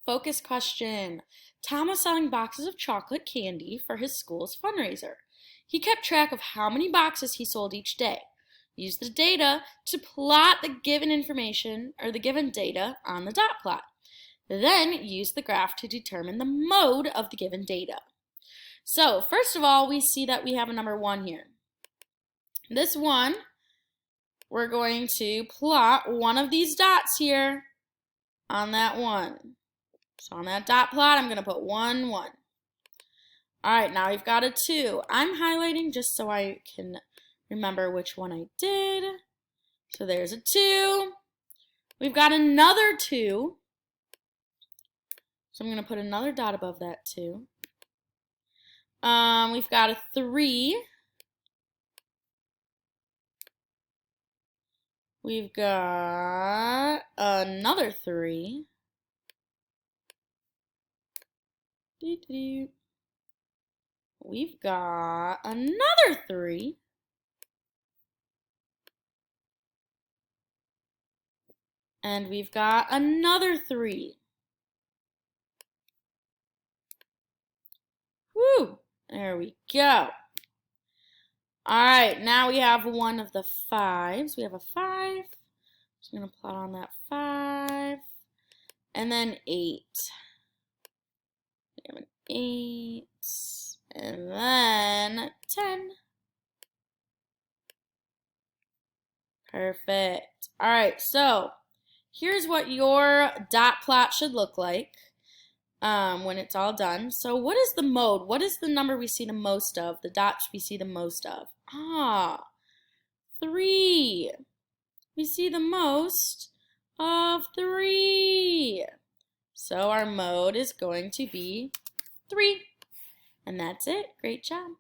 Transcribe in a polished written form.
Focus question. Tom was selling boxes of chocolate candy for his school's fundraiser. He kept track of how many boxes he sold each day. Use the data to plot the given information or the given data on the dot plot. Then use the graph to determine the mode of the given data. So first of all, we see that we have a number 1 here. This one, we're going to plot one of these dots here on that 1. So on that dot plot, I'm going to put 1, 1. All right, now we've got a 2. I'm highlighting just so I can remember which one I did. So there's a 2. We've got another 2. So I'm going to put another dot above that 2. We've got a 3. We've got another 3. We've got another 3. And we've got another 3. Woo! There we go. All right, now we have one of the 5s. We have a 5. So I'm going to plot on that 5. And then 8. We have an 8. And then 10. Perfect. All right, so here's what your dot plot should look like when it's all done. So what is the mode? What is the number we see the most of? The dots we see the most of? 3. We see the most of 3. So our mode is going to be 3. And that's it. Great job.